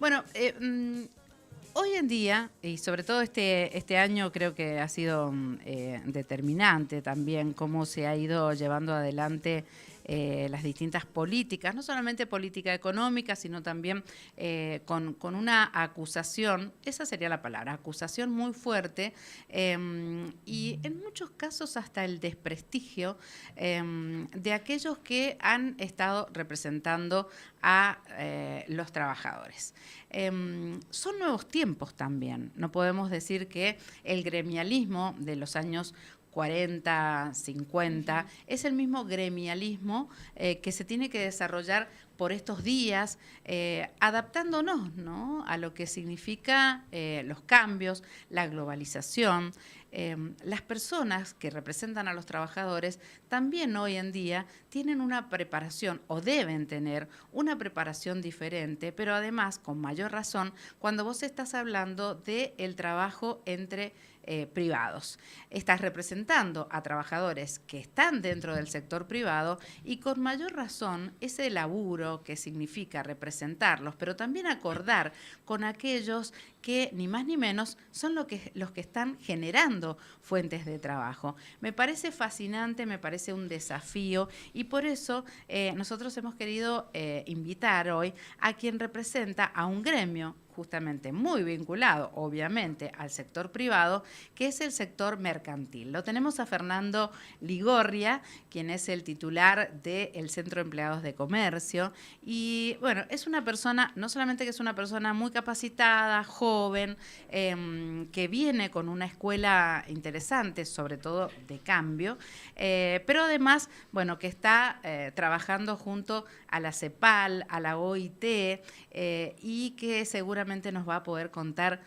Bueno, hoy en día, y sobre todo este año creo que ha sido determinante también cómo se ha ido llevando adelante las distintas políticas, no solamente política económica, sino también con una acusación, esa sería la palabra, acusación muy fuerte, y en muchos casos hasta el desprestigio de aquellos que han estado representando a los trabajadores. Son nuevos tiempos también. No podemos decir que el gremialismo de los años 40, 50, es el mismo gremialismo que se tiene que desarrollar por estos días, adaptándonos, ¿no?, a lo que significa los cambios, la globalización. Las personas que representan a los trabajadores también hoy en día tienen una preparación o deben tener una preparación diferente, pero además con mayor razón cuando vos estás hablando del trabajo entre privados. Estás representando a trabajadores que están dentro del sector privado y con mayor razón ese laburo que significa representarlos, pero también acordar con aquellos que ni más ni menos son los que están generando fuentes de trabajo. Me parece fascinante, me parece un desafío y por eso nosotros hemos querido invitar hoy a quien representa a un gremio justamente muy vinculado, obviamente, al sector privado, que es el sector mercantil. Lo tenemos a Fernando Ligorria, quien es el titular del Centro de Empleados de Comercio, y bueno, es una persona, no solamente que es una persona muy capacitada, joven, que viene con una escuela interesante, sobre todo de cambio, pero además, bueno, que está trabajando junto a la CEPAL, a la OIT, y que seguramente nos va a poder contar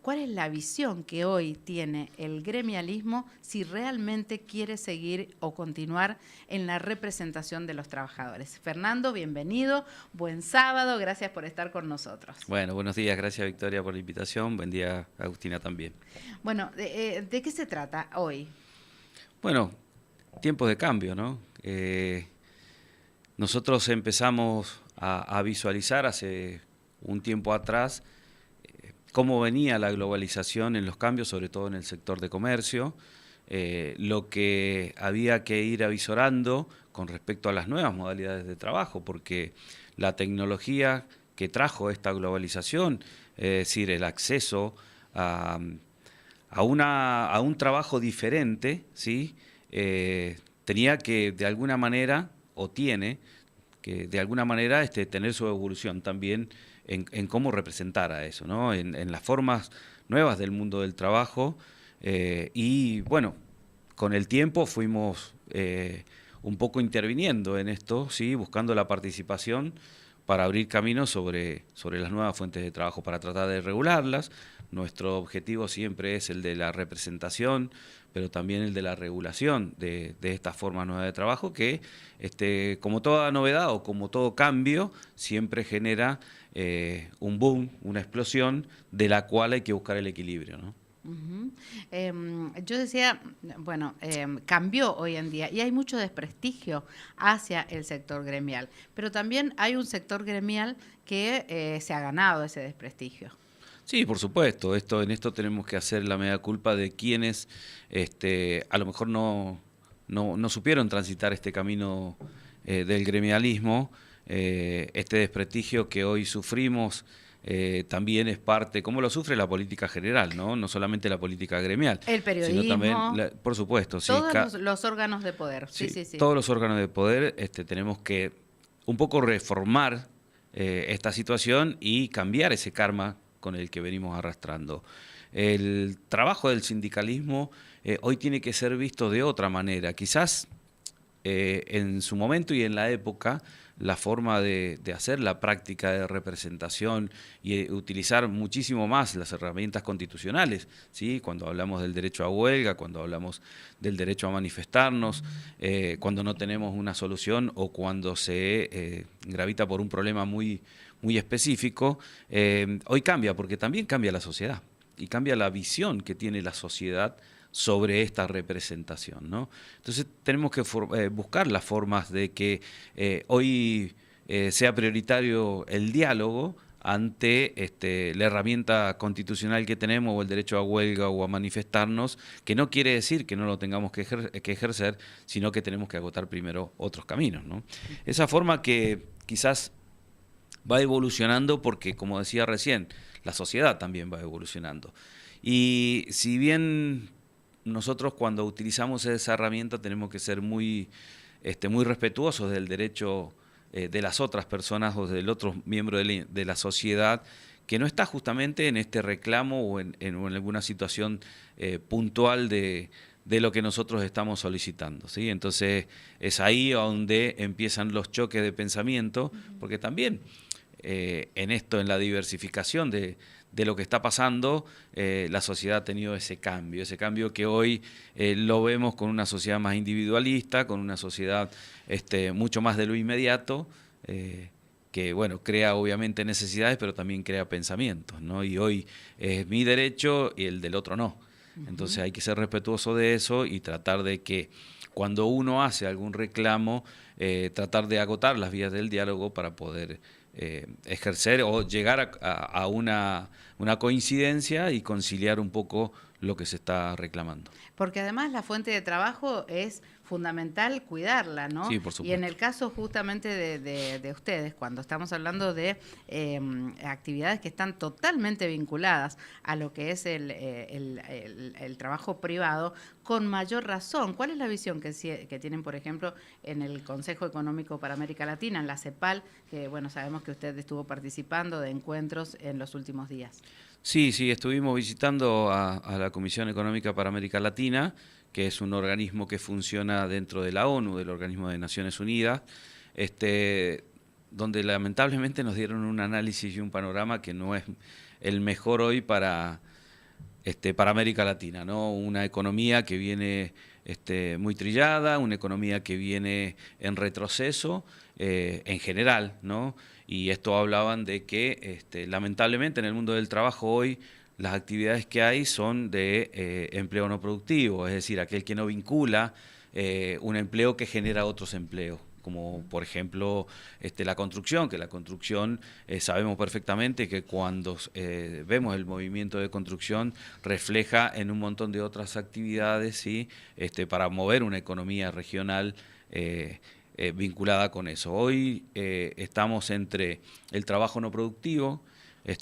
cuál es la visión que hoy tiene el gremialismo si realmente quiere seguir o continuar en la representación de los trabajadores. Fernando, bienvenido, buen sábado, gracias por estar con nosotros. Bueno, buenos días, gracias Victoria por la invitación, buen día Agustina también. Bueno, ¿de qué se trata hoy? Bueno, tiempos de cambio, ¿no? Nosotros empezamos a visualizar hace un tiempo atrás cómo venía la globalización en los cambios, sobre todo en el sector de comercio, lo que había que ir avisorando con respecto a las nuevas modalidades de trabajo, porque la tecnología que trajo esta globalización, es decir, el acceso a un trabajo diferente, ¿sí? Tenía que de alguna manera, o tiene que de alguna manera tener su evolución también en cómo representar a eso, ¿no? En las formas nuevas del mundo del trabajo. Y bueno, con el tiempo fuimos un poco interviniendo en esto, ¿sí? Buscando la participación para abrir caminos sobre las nuevas fuentes de trabajo, para tratar de regularlas. Nuestro objetivo siempre es el de la representación, pero también el de la regulación de estas formas nuevas de trabajo que, como toda novedad o como todo cambio, siempre genera un boom, una explosión, de la cual hay que buscar el equilibrio, ¿no? Yo decía, bueno, cambió hoy en día y hay mucho desprestigio hacia el sector gremial, pero también hay un sector gremial que se ha ganado ese desprestigio. Sí, por supuesto. En esto tenemos que hacer la mea culpa de quienes a lo mejor no supieron transitar este camino del gremialismo. Este desprestigio que hoy sufrimos también es parte, como lo sufre la política general, ¿no? No solamente la política gremial, El sino también, periodismo, por supuesto, sí, todos los órganos de poder. Sí, sí, sí, sí. todos los órganos de poder tenemos que un poco reformar esta situación y cambiar ese karma con el que venimos arrastrando. El trabajo del sindicalismo hoy tiene que ser visto de otra manera. Quizás en su momento y en la época, la forma de hacer la práctica de representación y utilizar muchísimo más las herramientas constitucionales, ¿sí? Cuando hablamos del derecho a huelga, cuando hablamos del derecho a manifestarnos, cuando no tenemos una solución o cuando se gravita por un problema muy específico, hoy cambia, porque también cambia la sociedad y cambia la visión que tiene la sociedad sobre esta representación, ¿no? Entonces tenemos que buscar las formas de que hoy sea prioritario el diálogo ante la herramienta constitucional que tenemos o el derecho a huelga o a manifestarnos, que no quiere decir que no lo tengamos que ejercer, sino que tenemos que agotar primero otros caminos, ¿no? Esa forma que quizás va evolucionando porque, como decía recién, la sociedad también va evolucionando. Y si bien nosotros cuando utilizamos esa herramienta tenemos que ser muy respetuosos del derecho de las otras personas o del otro miembro de la sociedad que no está justamente en este reclamo o en alguna situación puntual de lo que nosotros estamos solicitando, ¿sí? Entonces es ahí donde empiezan los choques de pensamiento, porque también en en la diversificación de lo que está pasando, la sociedad ha tenido ese cambio que hoy lo vemos con una sociedad más individualista, con una sociedad mucho más de lo inmediato, que bueno, crea obviamente necesidades, pero también crea pensamientos, ¿no? Y hoy es mi derecho y el del otro no. Entonces hay que ser respetuoso de eso y tratar de que cuando uno hace algún reclamo, tratar de agotar las vías del diálogo para poder ejercer o llegar a una coincidencia y conciliar un poco lo que se está reclamando. Porque además la fuente de trabajo es fundamental cuidarla, ¿no? Sí, por supuesto. Y en el caso justamente de ustedes, cuando estamos hablando de actividades que están totalmente vinculadas a lo que es el trabajo privado, con mayor razón. ¿Cuál es la visión que tienen, por ejemplo, en el Consejo Económico para América Latina, en la CEPAL, que bueno, sabemos que usted estuvo participando de encuentros en los últimos días? Sí, estuvimos visitando a la Comisión Económica para América Latina, que es un organismo que funciona dentro de la ONU, del Organismo de Naciones Unidas, donde lamentablemente nos dieron un análisis y un panorama que no es el mejor hoy para América Latina, ¿no? Una economía que viene muy trillada, una economía que viene en retroceso en general, ¿no? Y esto hablaban de que lamentablemente en el mundo del trabajo hoy las actividades que hay son de empleo no productivo, es decir, aquel que no vincula un empleo que genera otros empleos, como por ejemplo la construcción, que la construcción sabemos perfectamente que cuando vemos el movimiento de construcción refleja en un montón de otras actividades, ¿sí? Para mover una economía regional vinculada con eso. Hoy estamos entre el trabajo no productivo,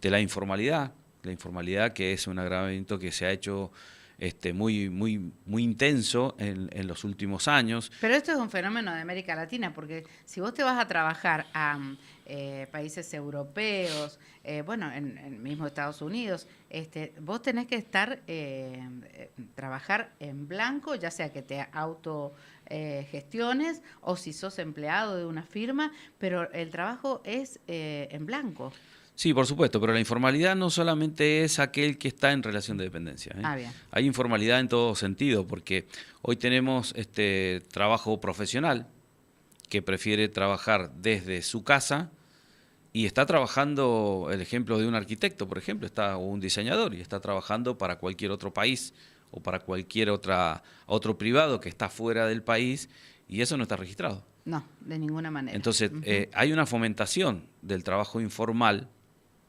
la informalidad que es un agravamiento que se ha hecho muy intenso en los últimos años. Pero esto es un fenómeno de América Latina, porque si vos te vas a trabajar a países europeos, bueno, en mismo Estados Unidos, vos tenés que trabajar en blanco, ya sea que te gestiones o si sos empleado de una firma, pero el trabajo es en blanco. Sí, por supuesto, pero la informalidad no solamente es aquel que está en relación de dependencia, ¿eh? Bien. Hay informalidad en todo sentido, porque hoy tenemos trabajo profesional que prefiere trabajar desde su casa y está trabajando, el ejemplo de un arquitecto, por ejemplo, o un diseñador, y está trabajando para cualquier otro país o para cualquier otro privado que está fuera del país, y eso no está registrado. No, de ninguna manera. Entonces, hay una fomentación del trabajo informal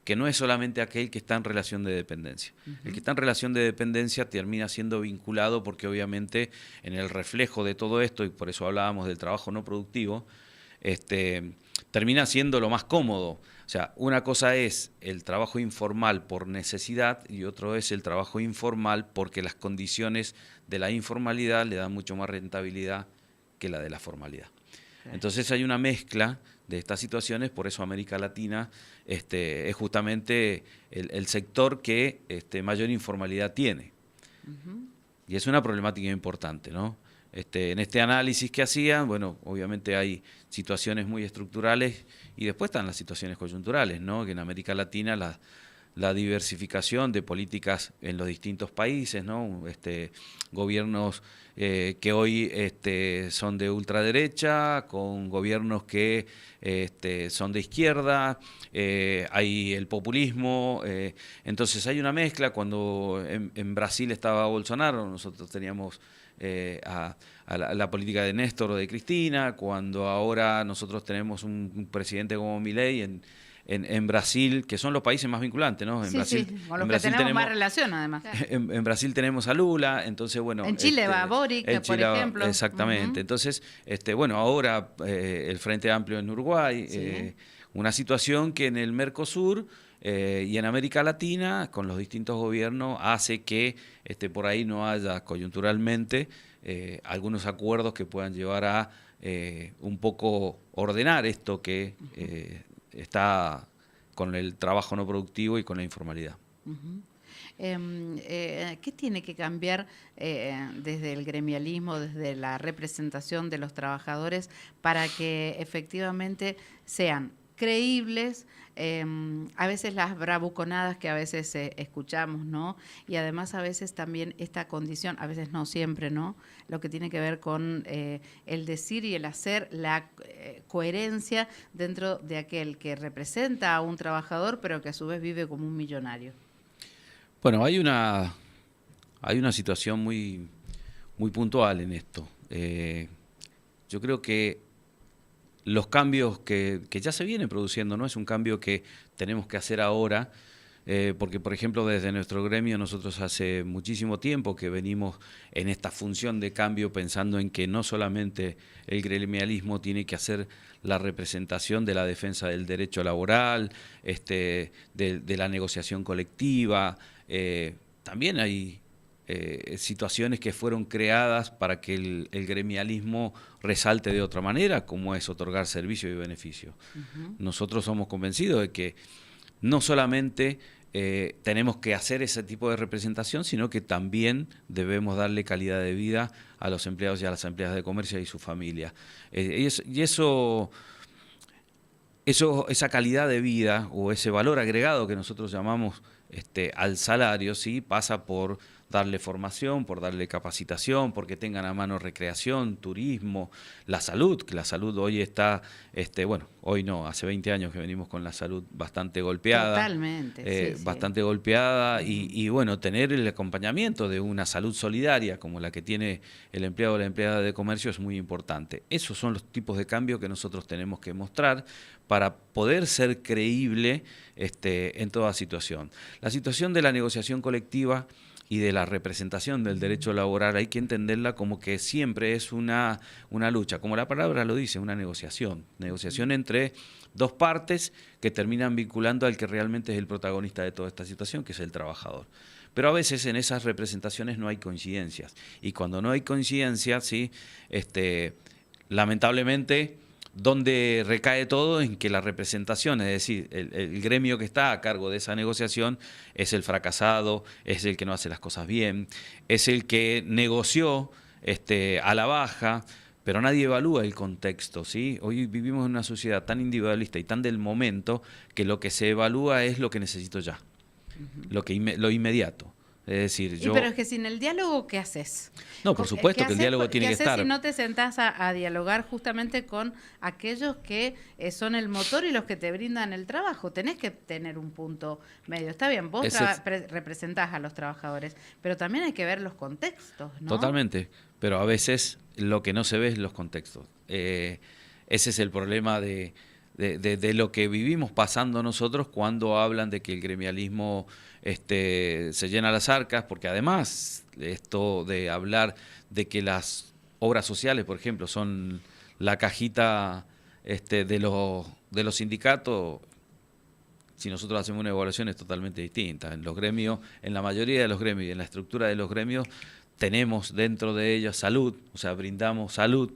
que no es solamente aquel que está en relación de dependencia. El que está en relación de dependencia termina siendo vinculado porque obviamente en el reflejo de todo esto, y por eso hablábamos del trabajo no productivo, termina siendo lo más cómodo. O sea, una cosa es el trabajo informal por necesidad y otro es el trabajo informal porque las condiciones de la informalidad le dan mucho más rentabilidad que la de la formalidad. Entonces hay una mezcla de estas situaciones, por eso América Latina es justamente el sector que mayor informalidad tiene. Y es una problemática importante, ¿no? En este análisis que hacían, bueno, obviamente hay situaciones muy estructurales y después están las situaciones coyunturales, ¿no? Que en América Latina la diversificación de políticas en los distintos países, ¿no? Gobiernos que hoy son de ultraderecha, con gobiernos que son de izquierda, hay el populismo, entonces hay una mezcla. Cuando en Brasil estaba Bolsonaro, nosotros teníamos a la política de Néstor o de Cristina, cuando ahora nosotros tenemos un presidente como Milei en Brasil, que son los países más vinculantes, ¿no? En Sí, Brasil, sí, con los en que Brasil tenemos más relación, además. en Brasil tenemos a Lula, entonces, bueno... En Chile va Boric, en por Chile ejemplo. exactamente. Entonces, bueno, ahora el Frente Amplio en Uruguay, Sí. una situación que en el Mercosur y en América Latina, con los distintos gobiernos, hace que por ahí no haya coyunturalmente algunos acuerdos que puedan llevar a un poco ordenar esto que está con el trabajo no productivo y con la informalidad. Uh-huh. ¿Qué tiene que cambiar desde el gremialismo, desde la representación de los trabajadores para que efectivamente sean creíbles, a veces las bravuconadas que a veces escuchamos, ¿no? Y además a veces también esta condición, a veces no siempre, ¿no? Lo que tiene que ver con el decir y el hacer, la coherencia dentro de aquel que representa a un trabajador, pero que a su vez vive como un millonario. Bueno, hay una situación muy puntual en esto. Yo creo que los cambios que ya se vienen produciendo, no es un cambio que tenemos que hacer ahora, porque, por ejemplo, desde nuestro gremio nosotros hace muchísimo tiempo que venimos en esta función de cambio pensando en que no solamente el gremialismo tiene que hacer la representación de la defensa del derecho laboral, de la negociación colectiva, también hay situaciones que fueron creadas para que el gremialismo resalte de otra manera, como es otorgar servicios y beneficios. Uh-huh. Nosotros somos convencidos de que no solamente tenemos que hacer ese tipo de representación, sino que también debemos darle calidad de vida a los empleados y a las empleadas de comercio y su familia. Esa calidad de vida o ese valor agregado que nosotros llamamos al salario, ¿sí? Pasa por darle formación, por darle capacitación, porque tengan a mano recreación, turismo, la salud, que la salud hoy está, bueno, hoy no, hace 20 años que venimos con la salud bastante golpeada. Totalmente, sí, bastante golpeada y bueno, tener el acompañamiento de una salud solidaria como la que tiene el empleado o la empleada de comercio es muy importante. Esos son los tipos de cambios que nosotros tenemos que mostrar para poder ser creíble en toda situación. La situación de la negociación colectiva y de la representación del derecho laboral hay que entenderla como que siempre es una lucha, como la palabra lo dice, una negociación entre dos partes que terminan vinculando al que realmente es el protagonista de toda esta situación, que es el trabajador. Pero a veces en esas representaciones no hay coincidencias, y cuando no hay coincidencias, ¿sí? Lamentablemente, donde recae todo en que la representación, es decir, el gremio que está a cargo de esa negociación es el fracasado, es el que no hace las cosas bien, es el que negoció a la baja, pero nadie evalúa el contexto, ¿sí? Hoy vivimos en una sociedad tan individualista y tan del momento que lo que se evalúa es lo que necesito ya, lo inmediato. Es decir, pero es que sin el diálogo, ¿qué haces? No, por supuesto que el diálogo tiene que estar. ¿Qué haces si no te sentás a dialogar justamente con aquellos que son el motor y los que te brindan el trabajo? Tenés que tener un punto medio. Está bien, vos representás a los trabajadores, pero también hay que ver los contextos, ¿no? Totalmente, pero a veces lo que no se ve es los contextos. Ese es el problema de lo que vivimos pasando nosotros cuando hablan de que el gremialismo se llena las arcas, porque además esto de hablar de que las obras sociales, por ejemplo, son la cajita de los sindicatos, si nosotros hacemos una evaluación es totalmente distinta. En los gremios, en la mayoría de los gremios y en la estructura de los gremios, tenemos dentro de ellos salud, o sea, brindamos salud,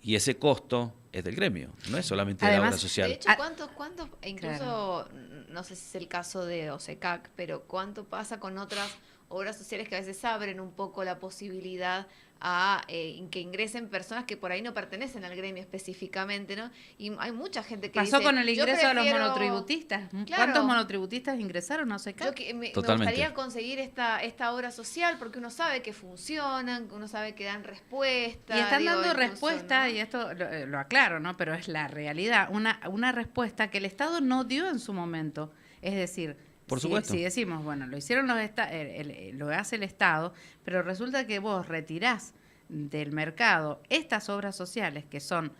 y ese costo es del gremio, no es solamente de la obra social. De hecho, ¿cuánto incluso, no sé si es el caso de OSECAC, pero cuánto pasa con otras obras sociales que a veces abren un poco la posibilidad a que ingresen personas que por ahí no pertenecen al gremio específicamente, ¿no? Y hay mucha gente que pasó dice, con el ingreso de los monotributistas. Claro, ¿cuántos monotributistas ingresaron? No sé qué. Me gustaría conseguir esta obra social porque uno sabe que funcionan, uno sabe que dan respuesta. Y están dando respuesta, ¿no? Y esto lo aclaro, ¿no? Pero es la realidad, una respuesta que el Estado no dio en su momento. Es decir, por supuesto. Si decimos, bueno, lo hicieron lo hace el Estado, pero resulta que vos retirás del mercado estas obras sociales que son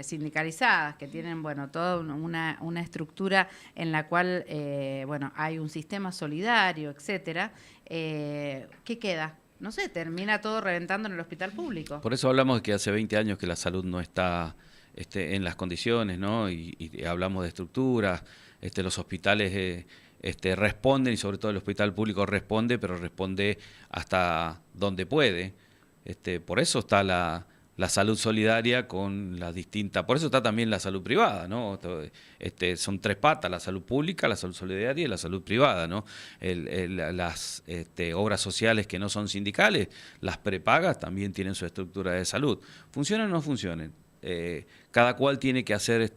sindicalizadas, que tienen, bueno, toda una estructura en la cual, bueno, hay un sistema solidario, etcétera, ¿qué queda? No sé, termina todo reventando en el hospital público. Por eso hablamos de que hace 20 años que la salud no está en las condiciones, ¿no? Y hablamos de estructuras, los hospitales responden, y sobre todo el hospital público responde, pero responde hasta donde puede. Por eso está la salud solidaria con las distintas, por eso está también la salud privada, ¿no? Son tres patas: la salud pública, la salud solidaria y la salud privada, ¿no? Las obras sociales que no son sindicales, las prepagas, también tienen su estructura de salud. ¿Funcionan o no funcionan? Cada cual tiene que hacer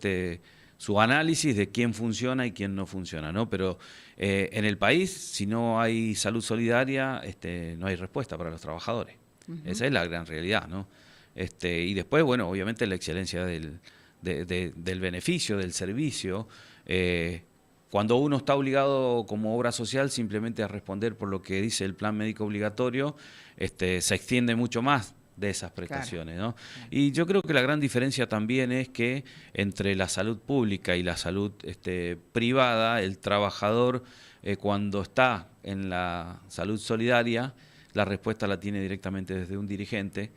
su análisis de quién funciona y quién no funciona, ¿no? Pero en el país, si no hay salud solidaria, no hay respuesta para los trabajadores. Esa es la gran realidad, ¿no? Y después, bueno, obviamente la excelencia del beneficio, del servicio. Cuando uno está obligado como obra social simplemente a responder por lo que dice el plan médico obligatorio, se extiende mucho más de esas prestaciones, ¿no? Y yo creo que la gran diferencia también es que entre la salud pública y la salud privada, el trabajador cuando está en la salud solidaria, la respuesta la tiene directamente desde un dirigente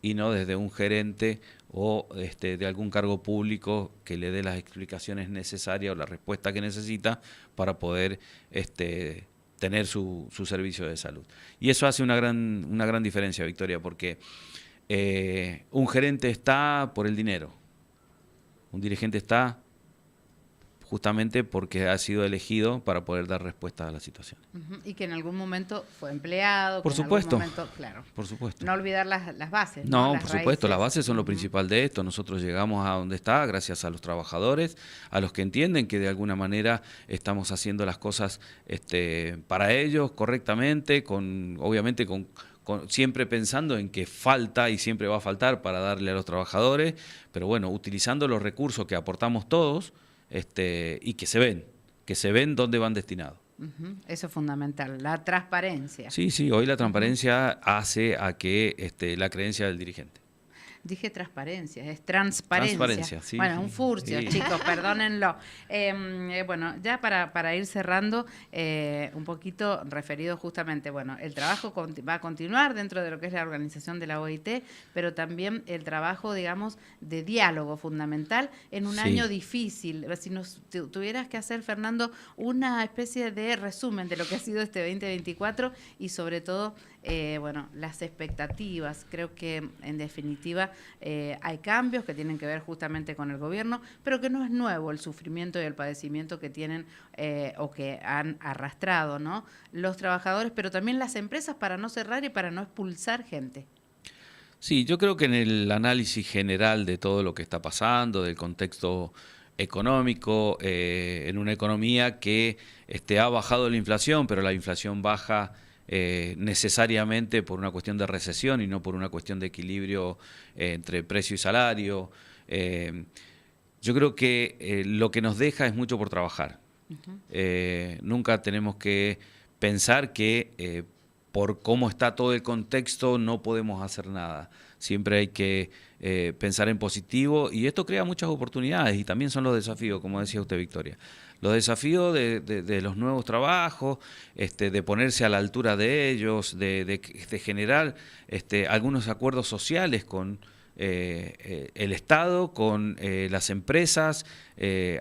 y no desde un gerente o de algún cargo público que le dé las explicaciones necesarias o la respuesta que necesita para poder tener su servicio de salud. Y eso hace una gran diferencia, Victoria, porque un gerente está por el dinero, un dirigente está justamente porque ha sido elegido para poder dar respuesta a la situación. Y que en algún momento fue empleado. Por supuesto. En algún momento, claro. Por supuesto. No olvidar las bases. No, las por supuesto, raíces. las bases son lo principal de esto. Nosotros llegamos a donde está gracias a los trabajadores, a los que entienden que de alguna manera estamos haciendo las cosas para ellos correctamente, obviamente siempre pensando en que falta y siempre va a faltar para darle a los trabajadores, pero bueno, utilizando los recursos que aportamos todos, y que se ven dónde van destinados. Eso es fundamental, la transparencia. Sí, hoy la transparencia hace a que la creencia del dirigente. Dije transparencia, es transparencia. Transparencia, sí. Bueno, un furcio, sí. Chicos, perdónenlo. Bueno, ya para ir cerrando, un poquito referido justamente, bueno, el trabajo va a continuar dentro de lo que es la organización de la OIT, pero también el trabajo, digamos, de diálogo fundamental en un año difícil. Si nos tuvieras que hacer, Fernando, una especie de resumen de lo que ha sido este 2024 y sobre todo, bueno, las expectativas. Creo que, en definitiva, hay cambios que tienen que ver justamente con el gobierno, pero que no es nuevo el sufrimiento y el padecimiento que tienen o que han arrastrado, ¿no?, los trabajadores, pero también las empresas, para no cerrar y para no expulsar gente. Sí, yo creo que en el análisis general de todo lo que está pasando, del contexto económico, en una economía que ha bajado la inflación, pero la inflación baja necesariamente por una cuestión de recesión y no por una cuestión de equilibrio entre precio y salario. Yo creo que lo que nos deja es mucho por trabajar. Nunca tenemos que pensar que por cómo está todo el contexto no podemos hacer nada. Siempre hay que pensar en positivo y esto crea muchas oportunidades y también son los desafíos, como decía usted, Victoria. Los desafíos de los nuevos trabajos, de ponerse a la altura de ellos, de generar algunos acuerdos sociales con el Estado, con las empresas,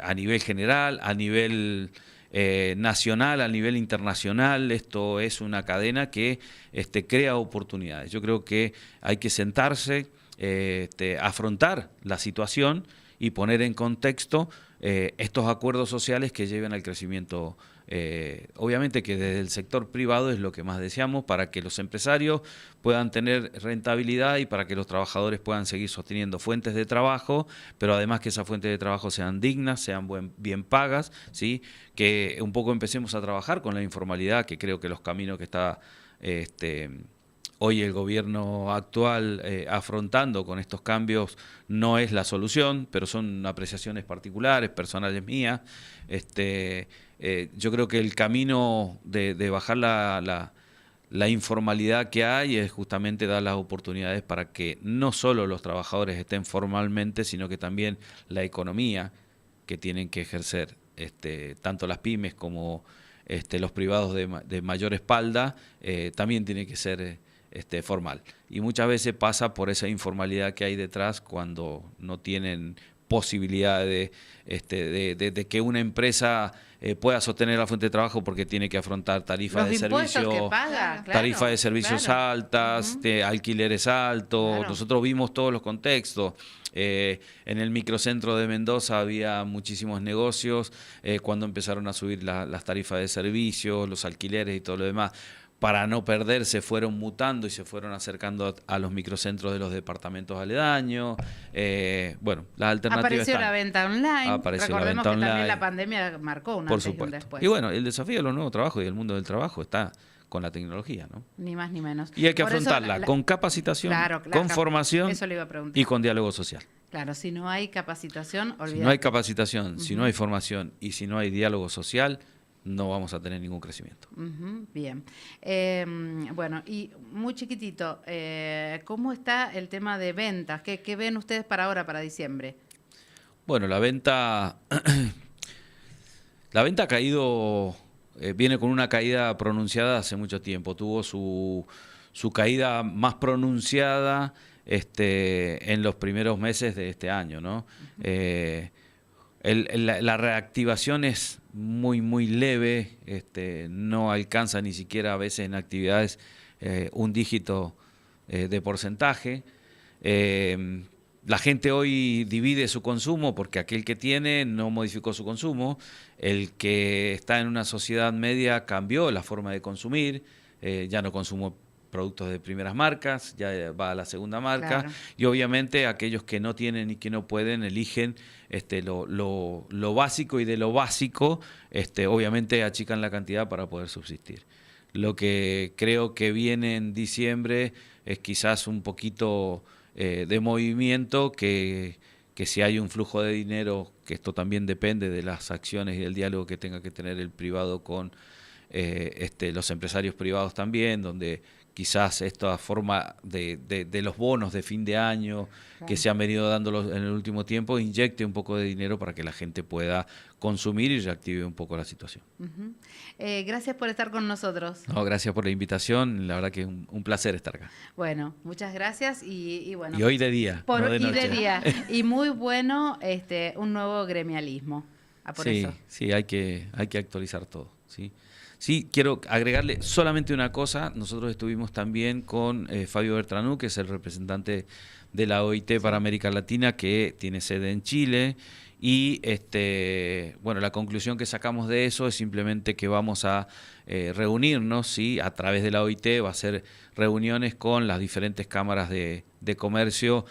a nivel general, a nivel nacional, a nivel internacional. Esto es una cadena que crea oportunidades. Yo creo que hay que sentarse, afrontar la situación y poner en contexto estos acuerdos sociales que lleven al crecimiento. Obviamente que desde el sector privado es lo que más deseamos para que los empresarios puedan tener rentabilidad y para que los trabajadores puedan seguir sosteniendo fuentes de trabajo, pero además que esas fuentes de trabajo sean dignas, sean bien pagas, ¿sí? Que un poco empecemos a trabajar con la informalidad, que creo que los caminos que está hoy el gobierno actual afrontando con estos cambios no es la solución, pero son apreciaciones particulares, personales mías. Yo creo que el camino de bajar la informalidad que hay es justamente dar las oportunidades para que no solo los trabajadores estén formalmente, sino que también la economía que tienen que ejercer tanto las pymes como los privados de mayor espalda, también tiene que ser formal. Y muchas veces pasa por esa informalidad que hay detrás cuando no tienen posibilidad de que una empresa pueda sostener la fuente de trabajo porque tiene que afrontar tarifas de servicio, tarifas de servicios altas, alquileres altos. Claro. Nosotros vimos todos los contextos. En el microcentro de Mendoza había muchísimos negocios cuando empezaron a subir las tarifas de servicios, los alquileres y todo lo demás. Para no perder, se fueron mutando y se fueron acercando a los microcentros de los departamentos aledaños. Bueno, las alternativas Apareció la venta online. Apareció la Recordemos venta que online. También la pandemia marcó un antes y un después. Y bueno, el desafío de los nuevos trabajos y del mundo del trabajo está con la tecnología, ¿no? Ni más ni menos. Y hay que afrontarla con capacitación, con formación y con diálogo social. Claro, si no hay capacitación, olvídate. Si no hay capacitación, si no hay formación y si no hay diálogo social, no vamos a tener ningún crecimiento. Bien. Bueno, y muy chiquitito, ¿cómo está el tema de ventas? ¿Qué ven ustedes para ahora, para diciembre? Bueno, la venta ha caído, viene con una caída pronunciada hace mucho tiempo. Tuvo su caída más pronunciada en los primeros meses de este año, ¿no? La reactivación es muy leve, no alcanza ni siquiera a veces en actividades un dígito de porcentaje. La gente hoy divide su consumo porque aquel que tiene no modificó su consumo, el que está en una sociedad media cambió la forma de consumir, ya no consumo productos de primeras marcas, ya va a la segunda marca, claro. Y obviamente aquellos que no tienen y que no pueden eligen lo básico, y de lo básico obviamente achican la cantidad para poder subsistir. Lo que creo que viene en diciembre es quizás un poquito de movimiento, que si hay un flujo de dinero, que esto también depende de las acciones y del diálogo que tenga que tener el privado con los empresarios privados también, donde quizás esta forma de los bonos de fin de año, claro, que se han venido dando en el último tiempo, inyecte un poco de dinero para que la gente pueda consumir y reactive un poco la situación. Gracias por estar con nosotros. No, gracias por la invitación, la verdad que es un placer estar acá. Bueno, muchas gracias y bueno. Y hoy de día, no de noche. Y de día. Y muy bueno un nuevo gremialismo. Por eso. Sí, hay que actualizar todo, ¿sí? Sí, quiero agregarle solamente una cosa. Nosotros estuvimos también con Fabio Bertranú, que es el representante de la OIT para América Latina, que tiene sede en Chile. Y bueno, la conclusión que sacamos de eso es simplemente que vamos a reunirnos, ¿sí? A través de la OIT va a ser reuniones con las diferentes cámaras de comercio,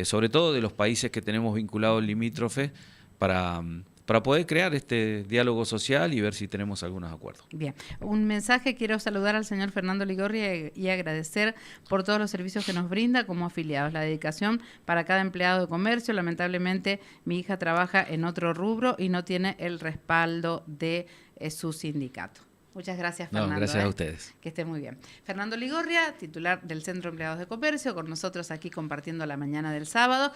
sobre todo de los países que tenemos vinculados limítrofes, para poder crear este diálogo social y ver si tenemos algunos acuerdos. Bien, un mensaje, quiero saludar al señor Fernando Ligorria y agradecer por todos los servicios que nos brinda como afiliados, la dedicación para cada empleado de comercio. Lamentablemente mi hija trabaja en otro rubro y no tiene el respaldo de su sindicato. Muchas gracias, Fernando. No, gracias a ustedes. Que esté muy bien. Fernando Ligorria, titular del Centro de Empleados de Comercio, con nosotros aquí compartiendo la mañana del sábado.